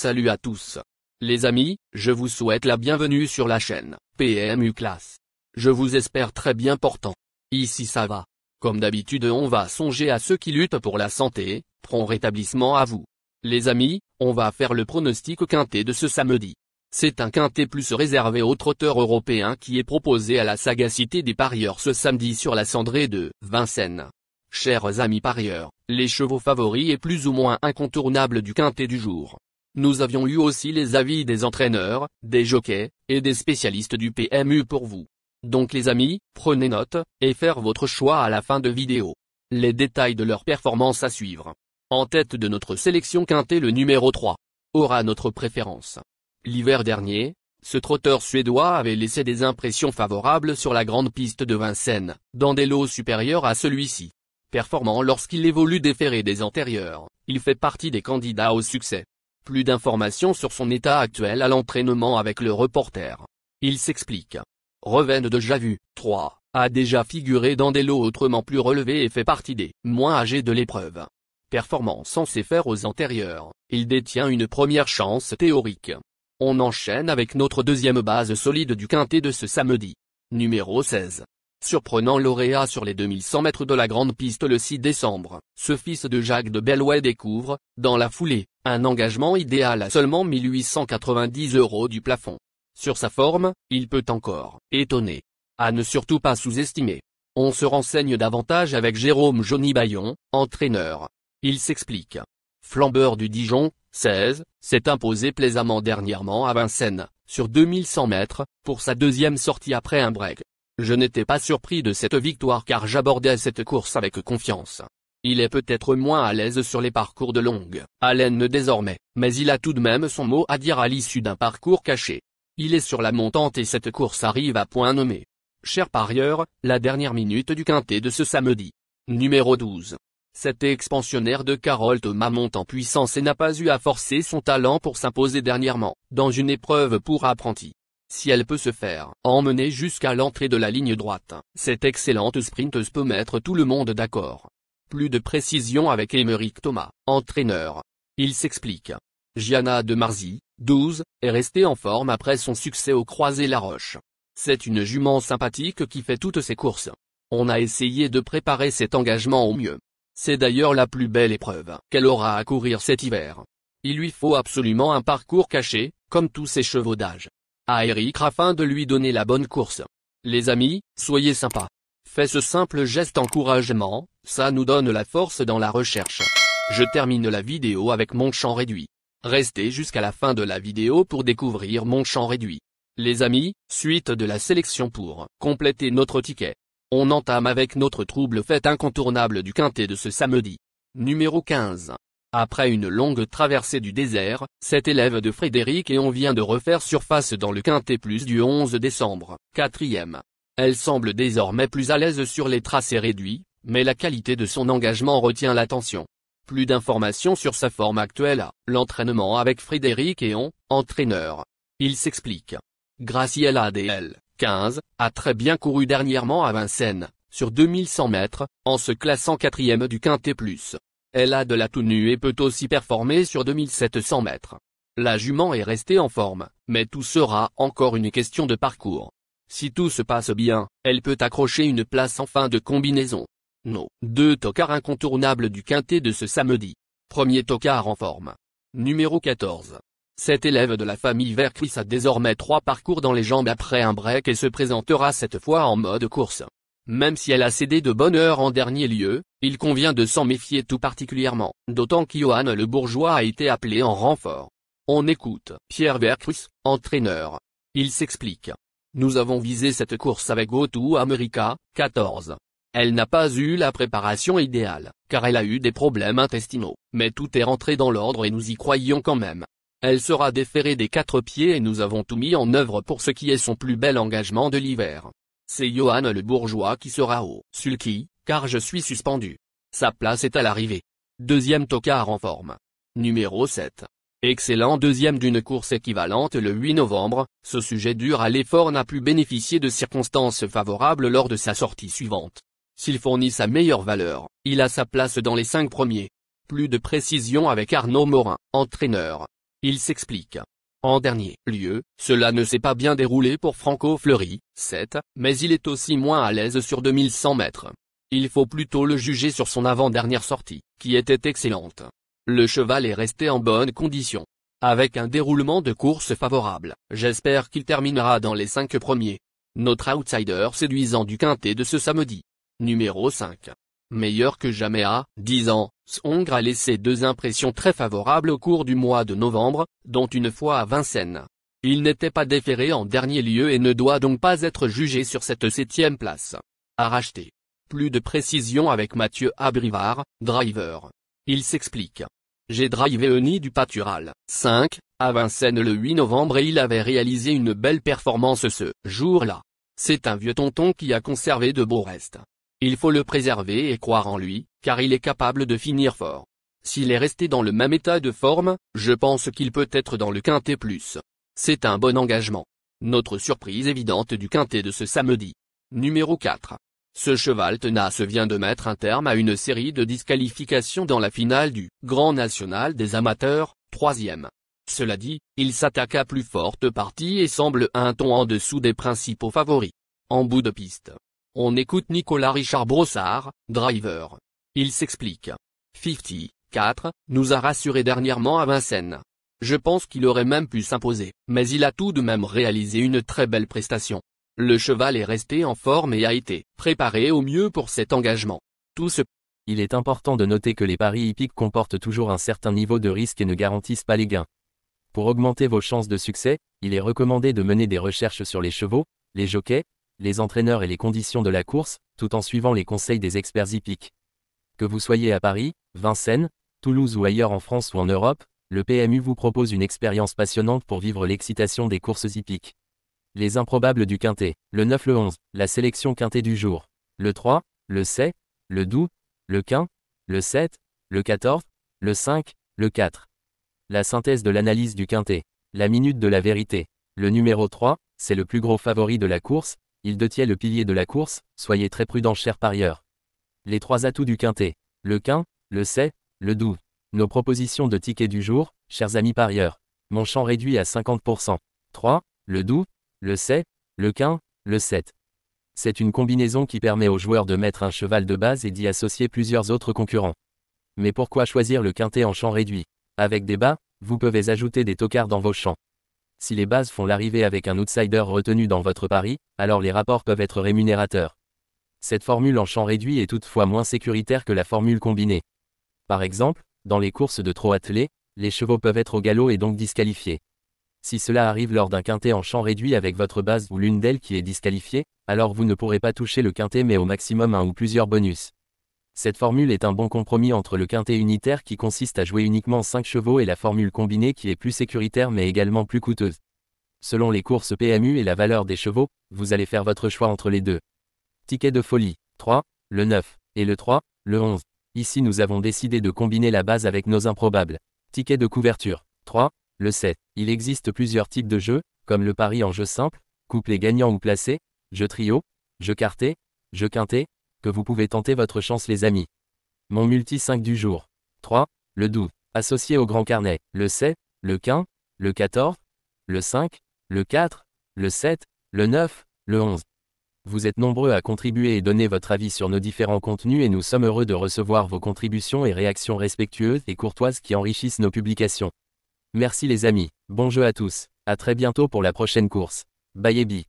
Salut à tous. Les amis, je vous souhaite la bienvenue sur la chaîne PMU Classe. Je vous espère très bien portant. Ici ça va. Comme d'habitude on va songer à ceux qui luttent pour la santé, prompt rétablissement à vous. Les amis, on va faire le pronostic quintet de ce samedi. C'est un quintet plus réservé aux trotteurs européens qui est proposé à la sagacité des parieurs ce samedi sur la cendrée de Vincennes. Chers amis parieurs, les chevaux favoris et plus ou moins incontournables du quintet du jour. Nous avions eu aussi les avis des entraîneurs, des jockeys, et des spécialistes du PMU pour vous. Donc les amis, prenez note, et faire votre choix à la fin de vidéo. Les détails de leur performance à suivre. En tête de notre sélection quintet le numéro 3. Aura notre préférence. L'hiver dernier, ce trotteur suédois avait laissé des impressions favorables sur la grande piste de Vincennes, dans des lots supérieurs à celui-ci. Performant lorsqu'il évolue déféré des antérieurs, il fait partie des candidats au succès. Plus d'informations sur son état actuel à l'entraînement avec le reporter. Il s'explique. Reven de Javu, 3, a déjà figuré dans des lots autrement plus relevés et fait partie des moins âgés de l'épreuve. Performant sans se faire aux antérieurs, il détient une première chance théorique. On enchaîne avec notre deuxième base solide du quintet de ce samedi. Numéro 16. Surprenant lauréat sur les 2100 mètres de la grande piste le 6 décembre, ce fils de Jacques de Bellouet découvre, dans la foulée, un engagement idéal à seulement 1890 € du plafond. Sur sa forme, il peut encore étonner. À ne surtout pas sous-estimer. On se renseigne davantage avec Jérôme Johnny Bayon, entraîneur. Il s'explique. Flambeur du Dijon, 16, s'est imposé plaisamment dernièrement à Vincennes, sur 2100 mètres, pour sa deuxième sortie après un break. Je n'étais pas surpris de cette victoire car j'abordais cette course avec confiance. Il est peut-être moins à l'aise sur les parcours de longue haleine désormais, mais il a tout de même son mot à dire à l'issue d'un parcours caché. Il est sur la montante et cette course arrive à point nommé. Cher parieur, la dernière minute du quintet de ce samedi. Numéro 12. Cet expansionnaire de Carole Thomas monte en puissance et n'a pas eu à forcer son talent pour s'imposer dernièrement, dans une épreuve pour apprentis. Si elle peut se faire emmener jusqu'à l'entrée de la ligne droite, cette excellente sprinteuse peut mettre tout le monde d'accord. Plus de précision avec Émeric Thomas, entraîneur. Il s'explique. Gianna de Marzy, 12, est restée en forme après son succès au Croisé-la-Roche. C'est une jument sympathique qui fait toutes ses courses. On a essayé de préparer cet engagement au mieux. C'est d'ailleurs la plus belle épreuve qu'elle aura à courir cet hiver. Il lui faut absolument un parcours caché, comme tous ses chevaux d'âge. À Eric afin de lui donner la bonne course. Les amis, soyez sympas. Fais ce simple geste encouragement, ça nous donne la force dans la recherche. Je termine la vidéo avec mon champ réduit. Restez jusqu'à la fin de la vidéo pour découvrir mon champ réduit. Les amis, suite de la sélection pour compléter notre ticket. On entame avec notre trouble fête incontournable du quintet de ce samedi. Numéro 15. Après une longue traversée du désert, cet élève de Frédéric et on vient de refaire surface dans le quintet plus du 11 décembre, 4e. Elle semble désormais plus à l'aise sur les tracés réduits, mais la qualité de son engagement retient l'attention. Plus d'informations sur sa forme actuelle à l'entraînement avec Frédéric et on, entraîneur. Il s'explique. Gracielle ADL, 15, a très bien couru dernièrement à Vincennes, sur 2100 mètres, en se classant 4e du quintet plus. Elle a de la tenue et peut aussi performer sur 2700 mètres. La jument est restée en forme, mais tout sera encore une question de parcours. Si tout se passe bien, elle peut accrocher une place en fin de combinaison. Nos deux tocards incontournables du quintet de ce samedi. Premier tocard en forme. Numéro 14. Cet élève de la famille Vercris a désormais 3 parcours dans les jambes après un break et se présentera cette fois en mode course. Même si elle a cédé de bonne heure en dernier lieu, il convient de s'en méfier tout particulièrement, d'autant qu'Johan Le Bourgeois a été appelé en renfort. On écoute Pierre Vercruz, entraîneur. Il s'explique. Nous avons visé cette course avec GoTo America, 14. Elle n'a pas eu la préparation idéale, car elle a eu des problèmes intestinaux, mais tout est rentré dans l'ordre et nous y croyions quand même. Elle sera déférée des 4 pieds et nous avons tout mis en œuvre pour ce qui est son plus bel engagement de l'hiver. C'est Johan Le Bourgeois qui sera au sulky, car je suis suspendu. Sa place est à l'arrivée. Deuxième tocard en forme. Numéro 7. Excellent deuxième d'une course équivalente le 8 novembre, ce sujet dur à l'effort n'a pu bénéficier de circonstances favorables lors de sa sortie suivante. S'il fournit sa meilleure valeur, il a sa place dans les 5 premiers. Plus de précision avec Arnaud Morin, entraîneur. Il s'explique. En dernier lieu, cela ne s'est pas bien déroulé pour Franco Fleury, 7, mais il est aussi moins à l'aise sur 2100 mètres. Il faut plutôt le juger sur son avant-dernière sortie, qui était excellente. Le cheval est resté en bonne condition. Avec un déroulement de course favorable, j'espère qu'il terminera dans les 5 premiers. Notre outsider séduisant du quintet de ce samedi. Numéro 5. Meilleur que jamais à 10 ans, Songre a laissé 2 impressions très favorables au cours du mois de novembre, dont une fois à Vincennes. Il n'était pas déféré en dernier lieu et ne doit donc pas être jugé sur cette 7e place. À racheter. Plus de précision avec Mathieu Abrivard, driver. Il s'explique. J'ai drivé Eni du Patural, 5, à Vincennes le 8 novembre et il avait réalisé une belle performance ce jour-là. C'est un vieux tonton qui a conservé de beaux restes. Il faut le préserver et croire en lui, car il est capable de finir fort. S'il est resté dans le même état de forme, je pense qu'il peut être dans le quintet plus. C'est un bon engagement. Notre surprise évidente du quintet de ce samedi. Numéro 4. Ce cheval tenace vient de mettre un terme à une série de disqualifications dans la finale du Grand National des Amateurs, 3e. Cela dit, il s'attaque à plus forte partie et semble un ton en dessous des principaux favoris. En bout de piste. On écoute Nicolas Richard Brossard, driver. Il s'explique. 50, 4, nous a rassuré dernièrement à Vincennes. Je pense qu'il aurait même pu s'imposer, mais il a tout de même réalisé une très belle prestation. Le cheval est resté en forme et a été préparé au mieux pour cet engagement. Il est important de noter que les paris hippiques comportent toujours un certain niveau de risque et ne garantissent pas les gains. Pour augmenter vos chances de succès, il est recommandé de mener des recherches sur les chevaux, les jockeys, les entraîneurs et les conditions de la course, tout en suivant les conseils des experts hippiques. Que vous soyez à Paris, Vincennes, Toulouse ou ailleurs en France ou en Europe, le PMU vous propose une expérience passionnante pour vivre l'excitation des courses hippiques. Les improbables du quintet, le 9 le 11, la sélection quintet du jour, le 3, le 7, le 12, le 15, le 7, le 14, le 5, le 4. La synthèse de l'analyse du quintet, la minute de la vérité. Le numéro 3, c'est le plus gros favori de la course, il détient le pilier de la course, soyez très prudents chers parieurs. Les 3 atouts du quintet, le 15, le 7, le 12. Nos propositions de tickets du jour, chers amis parieurs. Mon champ réduit à 50%. 3, le 12, le 7, le 15, le 7. C'est une combinaison qui permet aux joueurs de mettre un cheval de base et d'y associer plusieurs autres concurrents. Mais pourquoi choisir le quintet en champ réduit? Avec des bas, vous pouvez ajouter des tocards dans vos champs. Si les bases font l'arrivée avec un outsider retenu dans votre pari, alors les rapports peuvent être rémunérateurs. Cette formule en champ réduit est toutefois moins sécuritaire que la formule combinée. Par exemple, dans les courses de trot attelé, les chevaux peuvent être au galop et donc disqualifiés. Si cela arrive lors d'un quintet en champ réduit avec votre base ou l'une d'elles qui est disqualifiée, alors vous ne pourrez pas toucher le quintet mais au maximum un ou plusieurs bonus. Cette formule est un bon compromis entre le quintet unitaire qui consiste à jouer uniquement 5 chevaux et la formule combinée qui est plus sécuritaire mais également plus coûteuse. Selon les courses PMU et la valeur des chevaux, vous allez faire votre choix entre les deux. Ticket de folie, 3, le 9, et le 3, le 11. Ici nous avons décidé de combiner la base avec nos improbables. Ticket de couverture, 3, le 7. Il existe plusieurs types de jeux, comme le pari en jeu simple, couplet gagnant ou placé, jeu trio, jeu quarté, jeu quintet, que vous pouvez tenter votre chance les amis. Mon multi 5 du jour. 3, le 12. Associé au grand carnet, le 7, le 15, le 14, le 5, le 4, le 7, le 9, le 11. Vous êtes nombreux à contribuer et donner votre avis sur nos différents contenus et nous sommes heureux de recevoir vos contributions et réactions respectueuses et courtoises qui enrichissent nos publications. Merci les amis, bon jeu à tous, à très bientôt pour la prochaine course. Bye et bye.